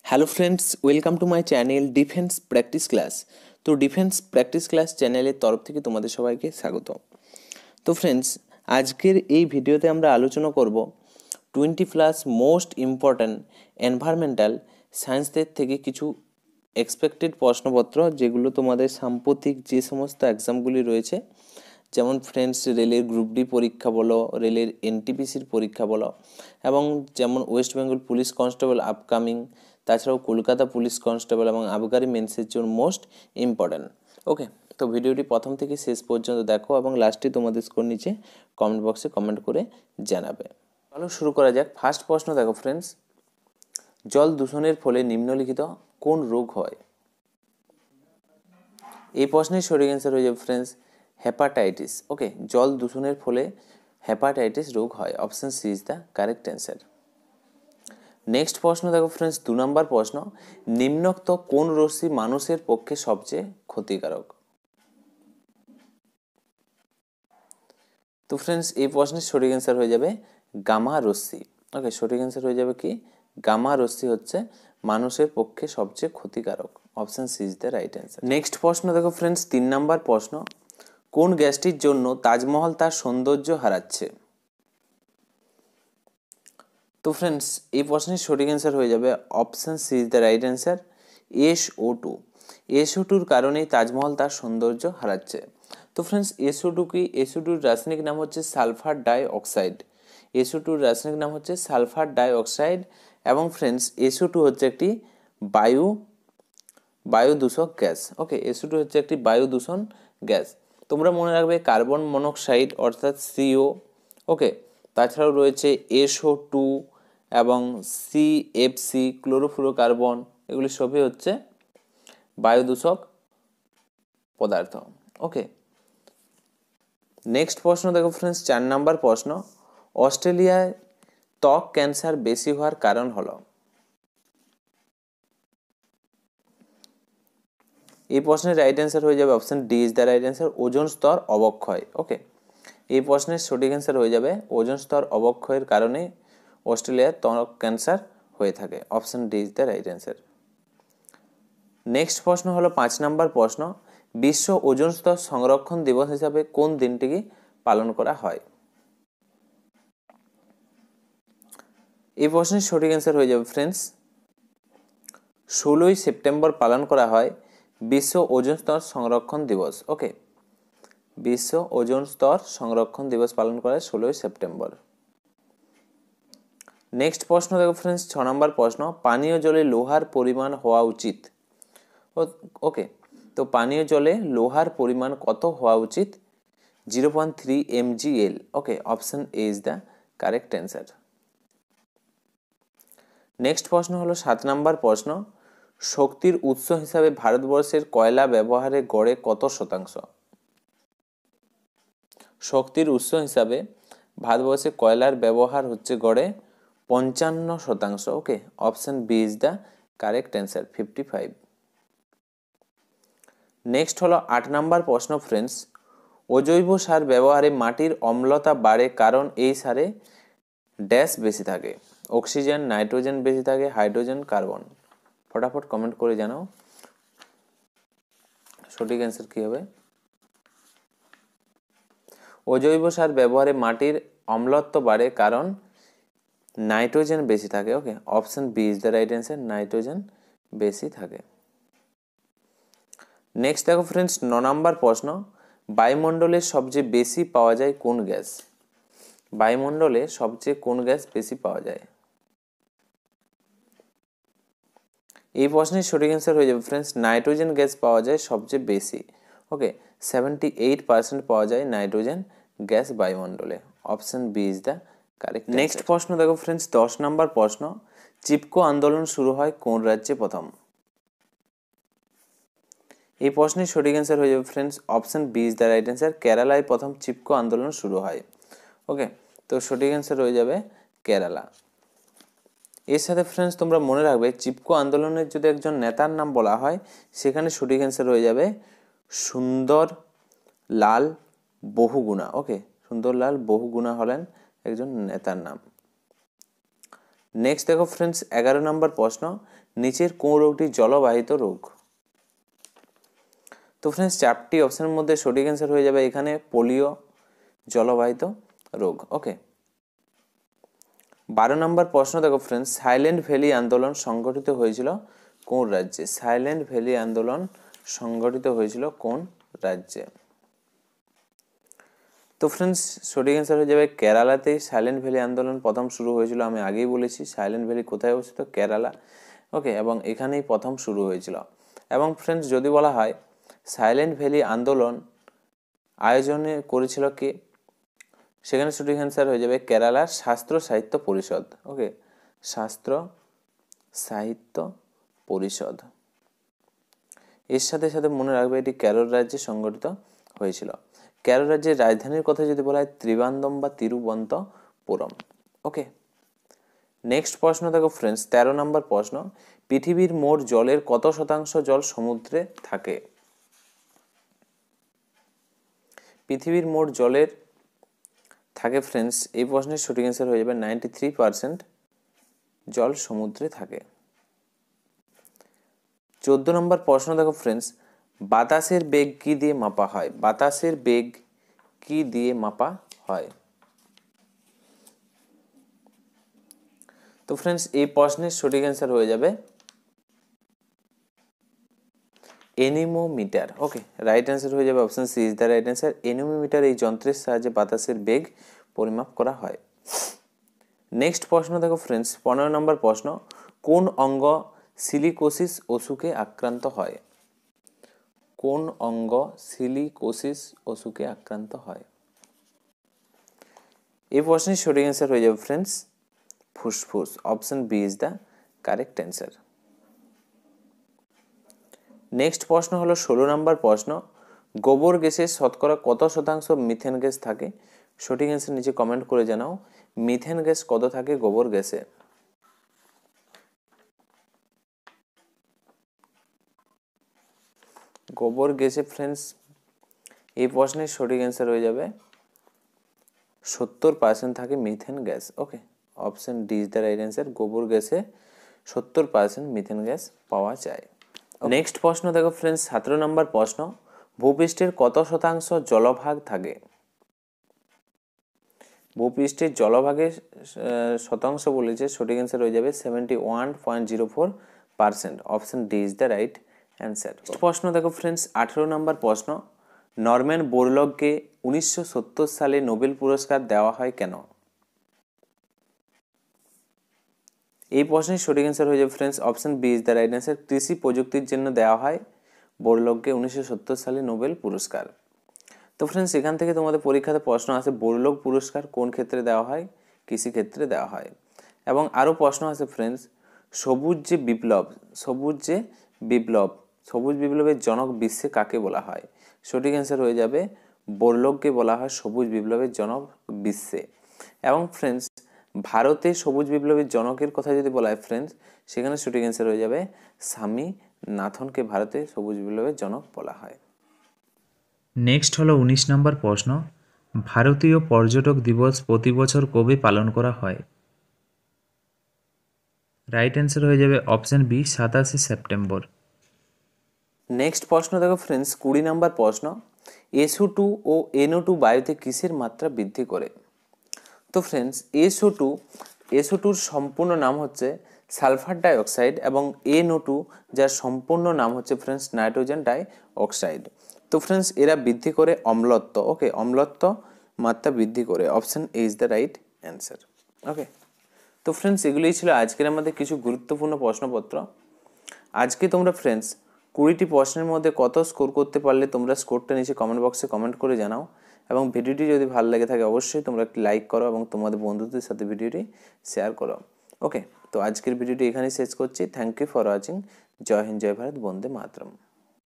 Hello friends, welcome to my channel defence practice class. তো defence practice class চ্যানেলের তরফ থেকে তোমাদের সবাইকে স্বাগত। তো ফ্রেন্ডস, আজকের এই ভিডিওতে আমরা আলোচনা করব 20+ মোস্ট ইম্পর্ট্যান্ট এনভায়রনমেন্টাল সায়েন্সদের থেকে কিছু এক্সপেক্টেড প্রশ্নপত্র, যেগুলো তোমাদের সাম্প্রতিক যে সমস্ত এক্সামগুলি রয়েছে, যেমন ফ্রেন্ডস রেলের গ্রুপ ডি পরীক্ষা বলো, রেলের এনটিপিসির পরীক্ষা বলো, এবং যেমন West Bengal police constable upcoming, তাছাড়াও কলকাতা পুলিশ কনস্টেবল এবং আবগারি মেন্সের জন্য মোস্ট ইম্পর্ট্যান্ট। ওকে, তো ভিডিওটি প্রথম থেকে শেষ পর্যন্ত দেখো এবং লাস্টে তোমাদের স্কোর নিচে কমেন্ট বক্সে কমেন্ট করে জানাবে। চলো শুরু করা যাক। ফার্স্ট প্রশ্ন দেখো ফ্রেন্ডস, জল দূষণের ফলে নিম্নলিখিত কোন রোগ হয়? এই প্রশ্নের সঠিক অ্যান্সার হয়ে যাবে ফ্রেন্ডস হেপাটাইটিস। ওকে, জল দূষণের ফলে হেপাটাইটিস রোগ হয়। Option C is the correct answer. Next প্রশ্ন দেখো ফ্রেন্ডস, 2 নম্বর প্রশ্ন, নিম্নোক্ত কোন রশ্মি মানুষের পক্ষে সবচেয়ে ক্ষতিকারক? তো ফ্রেন্ডস এই প্রশ্নের সঠিক অ্যান্সার হয়ে যাবে গামা রশ্মি। ওকে, সঠিক অ্যান্সার হয়ে যাবে কি গামা রশ্মি হচ্ছে মানুষের পক্ষে সবচেয়ে ক্ষতিকারক। Option C is the right answer. Next প্রশ্ন দেখো ফ্রেন্ডস, 3 নম্বর প্রশ্ন, কোন গ্যাসটির জন্য তাজমহল তার সৌন্দর্য হারাচ্ছে? তো ফ্রেন্ডস এই প্রশ্নের সঠিক অ্যান্সার হয়ে যাবে option C is the right answer SO2। SO2-র কারণেই তাজমহল তার সৌন্দর্য হারাচ্ছে। তো ফ্রেন্ডস SO2 কি? SO2-র রাসায়নিক নাম হচ্ছে সালফার ডাই অক্সাইড। SO2-র রাসায়নিক নাম হচ্ছে সালফার ডাই অক্সাইড। এবং ফ্রেন্ডস SO2 হচ্ছে একটি বায়ু দূষক গ্যাস। ওকে, SO2 হচ্ছে একটি বায়ু দূষণ গ্যাস। তোমরা মনে রাখবে কার্বন মনোক্সাইড অর্থাৎ CO। ওকে, তাছাড়াও রয়েছে SO2 এবং CFC ক্লোরোফ্লোরোকার্বন, এগুলি সবই হচ্ছে বায়ু দূষক পদার্থ। ওকে, নেক্সট প্রশ্ন দেখো ফ্রেন্ডস, 4 নম্বর প্রশ্ন, অস্ট্রেলিয়ায় ত্বক ক্যান্সার বেশি হওয়ার কারণ হলো? এই প্রশ্নের রাইট অ্যান্সার হয়ে যাবে option D is the right answer ozone স্তর অবক্ষয়। ওকে, এই প্রশ্নের সঠিক অ্যান্সার হয়ে যাবে ওজোন স্তর অবক্ষয়ের কারণে অস্ট্রেলিয়ার ত্বক ক্যান্সার হয়ে থাকে। Option D is the right answer. Next প্রশ্ন হলো 5 নম্বর প্রশ্ন, বিশ্ব ওজোন স্তর সংরক্ষণ দিবস হিসাবে কোন দিনটিকে পালন করা হয়? এই প্রশ্নের সঠিক অ্যান্সার হয়ে যাবে ফ্রেন্ডস 16ই সেপ্টেম্বর পালন করা হয় বিশ্ব ওজোন স্তর সংরক্ষণ দিবস। ওকে, বিশ্ব ওজোন স্তর সংরক্ষণ দিবস পালন করা হয় 16ই সেপ্টেম্বর। নেক্সট প্রশ্ন দেখো ফ্রেন্ডস, 6 নম্বর প্রশ্ন, পানীয় জলে লোহার পরিমাণ হওয়া উচিত? ওকে, তো পানীয় জলে লোহার পরিমাণ কত হওয়া উচিত? 0.3 mgl। Okay, option A is the correct answer. Next প্রশ্ন হলো 7 নম্বর প্রশ্ন, শক্তির উৎস হিসাবে ভারতবর্ষের কয়লা ব্যবহারে গড়ে কত শতাংশ? শক্তির উৎস হিসাবে ভারতবর্ষে কয়লার ব্যবহার হচ্ছে গড়ে 55%। Okay, option B is the correct answer 55। Next হলো 8 নম্বর প্রশ্ন ফ্রেন্ডস, অজৈব সার ব্যবহারে মাটির অম্লতা বাড়ে কারণ এই সারে ড্যাশ বেশি থাকে? অক্সিজেন, নাইট্রোজেন বেশি থাকে, হাইড্রোজেন, কার্বন? ফটাফট কমেন্ট করে জানাও সঠিক অ্যান্সার কি হবে। অজৈব সার ব্যবহারে মাটির অম্লত্ব বাড়ে কারণ নাইট্রোজেন বেশি থাকে। Okay, option B is the right answer nitrogen বেশি থাকে। নেক্সট দেখো ফ্রেন্ডস 9 নম্বর প্রশ্ন, বায়ুমণ্ডলে সবচেয়ে বেশি পাওয়া যায় কোন গ্যাস? বায়ুমণ্ডলে সবচেয়ে কোন গ্যাস বেশি পাওয়া যায়? এই প্রশ্নের সঠিক অ্যান্সার হয়ে যাবে ফ্রেন্ডস নাইট্রোজেন গ্যাস পাওয়া যায় সবচেয়ে বেশি। ওকে, 78% পাওয়া যায় নাইট্রোজেন গ্যাস বায়ুমণ্ডলে। Option B is the correct. Next প্রশ্ন দেখো ফ্রেন্ডস 10 নম্বর প্রশ্ন, চিপকো আন্দোলন শুরু হয় কোন রাজ্যে প্রথম? এই প্রশ্নের সঠিক অ্যান্সার হয়ে যাবে friends option B is the right answer কেরালায় প্রথম চিপকো আন্দোলন শুরু হয়। ওকে, তো সঠিক অ্যান্সার হয়ে যাবে কেরালা। এর সাথে ফ্রেন্ডস তোমরা মনে রাখবে চিপকো আন্দোলনের যদি একজন নেতার নাম বলা হয়, সেখানে সঠিক অ্যান্সার হয়ে যাবে সুন্দরলাল বহুগুণা। ওকে, সুন্দরলাল বহুগুণা হলেন একজন নেতার নাম। নেক্সট দেখো ফ্রেন্ডস 11 নম্বর প্রশ্ন, নিচের কোন রোগটি জলবাহিত রোগ? তো ফ্রেন্ডস 4টি অপশনের মধ্যে সঠিক অ্যান্সার হয়ে যাবে এখানে পোলিও জলবাহিত রোগ। ওকে, 12 নম্বর প্রশ্ন দেখো ফ্রেন্ডস, সাইলেন্ট ভ্যালি আন্দোলন সংগঠিত হয়েছিল কোন রাজ্যে? সাইলেন্ট ভ্যালি আন্দোলন সংগঠিত হয়েছিল কোন রাজ্যে? তো ফ্রেন্ডস সঠিক অ্যান্সার হয়ে যাবে কেরালাতে সাইলেন্ট ভ্যালি আন্দোলন প্রথম শুরু হয়েছিল। আমি আগেই বলেছি সাইলেন্ট ভ্যালি কোথায় অবস্থিত, কেরালা। ওকে, এবং এখানেই প্রথম শুরু হয়েছিল। এবং ফ্রেন্ডস যদি বলা হয় সাইলেন্ট ভ্যালি আন্দোলন আয়োজনে করেছিল কে, সেখানে সঠিক অ্যান্সার হয়ে যাবে কেরালার শাস্ত্র সাহিত্য পরিষদ। ওকে, শাস্ত্র সাহিত্য পরিষদ। এর সাথে সাথে মনে রাখবে এটি কেরল রাজ্যে সংগঠিত হয়েছিল। কেরল রাজ্যের রাজধানীর কথা যদি বলা হয় ত্রিবান্দম বা তিরুবন্তপুরম। ওকে, নেক্সট প্রশ্ন দেখো ফ্রেন্ডস 13 নম্বর প্রশ্ন, পৃথিবীর মোট জলের কত শতাংশ জল সমুদ্রে থাকে? পৃথিবীর মোট জলের থাকে ফ্রেন্ডস, এই প্রশ্নের সঠিক অ্যান্সার হয়ে যাবে 93% জল সমুদ্রে থাকে। 14 নম্বর প্রশ্ন দেখো ফ্রেন্ডস, বাতাসের বেগ কি দিয়ে মাপা হয়? বাতাসের বেগ কি দিয়ে মাপা হয়? তো ফ্রেন্ডস এই প্রশ্নের সঠিক অ্যান্সার হয়ে যাবে এনিমোমিটার। ওকে, রাইট অ্যান্সার হয়ে যাবে option C is the right answer. Anemometer এই যন্ত্রের সাহায্যে বাতাসের বেগ পরিমাপ করা হয়। নেক্সট প্রশ্ন দেখো ফ্রেন্ডস 15 নম্বর প্রশ্ন, কোন অঙ্গ সিলিকোসিস অসুখে আক্রান্ত হয়? কোন অঙ্গ সিলিকোসিস অসুখে আক্রান্ত হয়? এই প্রশ্নের সঠিক অ্যান্সার হয়ে যাবে ফ্রেন্ডস ফুসফুস। Option B is the correct answer. Next প্রশ্ন হলো 16 নম্বর প্রশ্ন, গোবর গ্যাসের শতকরা কত শতাংশ মিথেন গ্যাস থাকে? সঠিক অ্যান্সার নিচে কমেন্ট করে জানাও। মিথেন গ্যাস কত থাকে গোবর গ্যাসে? গোবর গ্যাসে ফ্রেন্ডস এই প্রশ্নের সঠিক অ্যান্সার হয়ে যাবে 70% থাকে methane gas. Okay, option D is the right answer. গোবর গ্যাসে 70% মিথেন গ্যাস পাওয়া যায়। নেক্সট প্রশ্ন দেখো ফ্রেন্ডস 17 নম্বর প্রশ্ন, ভূপৃষ্ঠের কত শতাংশ জলভাগ থাকে? ভূপৃষ্ঠের জলভাগের শতাংশ বলেছে, সঠিক অ্যান্সার হয়ে যাবে 71.04%। Option D is the right answer. প্রশ্ন দেখো ফ্রেন্ডস 18 নম্বর প্রশ্ন, নরম্যান বোরলগকে 1970 সালে নোবেল পুরস্কার দেওয়া হয় কেন? এই প্রশ্নের সঠিক অ্যান্সার হয়ে যাবে friends option B is the right answer. কৃষি প্রযুক্তির জন্য দেওয়া হয় বোরলগকে 1970 সালে নোবেল পুরস্কার। তো ফ্রেন্ডস এখান থেকে তোমাদের পরীক্ষাতে প্রশ্ন আসে বোরলগ পুরস্কার কোন ক্ষেত্রে দেওয়া হয়? কৃষি ক্ষেত্রে দেওয়া হয়। এবং আরও প্রশ্ন আছে ফ্রেন্ডস, সবুজ বিপ্লবের জনক বিশ্বে কাকে বলা হয়? সঠিক অ্যান্সার হয়ে যাবে বোরলগকে বলা হয় সবুজ বিপ্লবের জনক বিশ্বে। এবং ফ্রেন্ডস ভারতে সবুজ বিপ্লবের জনকের কথা যদি বলা হয় ফ্রেন্ডস, সেখানে সঠিক অ্যান্সার হয়ে যাবে স্বামীনাথনকে ভারতে সবুজ বিপ্লবের জনক বলা হয়। নেক্সট হলো 19 নম্বর প্রশ্ন, ভারতীয় পর্যটক দিবস প্রতি বছর কবে পালন করা হয়? রাইট অ্যান্সার হয়ে যাবে অপশন বি 27 সেপ্টেম্বর। নেক্সট প্রশ্ন দেখো ফ্রেন্ডস 20 নম্বর প্রশ্ন, SO2 ও NO2 বায়ুতে কিসের মাত্রা বৃদ্ধি করে? তো ফ্রেন্ডস SO2 সম্পূর্ণ নাম হচ্ছে সালফার ডাই অক্সাইড এবং NO2 যার সম্পূর্ণ নাম হচ্ছে ফ্রেন্ডস নাইট্রোজেন ডাই অক্সাইড। তো ফ্রেন্ডস এরা বৃদ্ধি করে অম্লত্ব। ওকে, অম্লত্ব মাত্রা বৃদ্ধি করে। Option A is the right answer. Okay, তো ফ্রেন্ডস এগুলোই ছিল আজকের আমাদের কিছু গুরুত্বপূর্ণ প্রশ্নপত্র। আজকে তোমরা ফ্রেন্ডস 20টি প্রশ্নের মধ্যে কত স্কোর করতে পারলে তোমরা স্কোরটা নিচে কমেন্ট বক্সে কমেন্ট করে জানাও। এবং ভিডিওটি যদি ভালো লেগে থাকে অবশ্যই তোমরা একটি লাইক করো এবং তোমাদের বন্ধুদের সাথে ভিডিওটি শেয়ার করো। ওকে, তো আজকের ভিডিওটি এখানেই শেষ করছি। Thank you for watching. জয় হিন্দ, জয় ভারত, বন্দে মাতরম।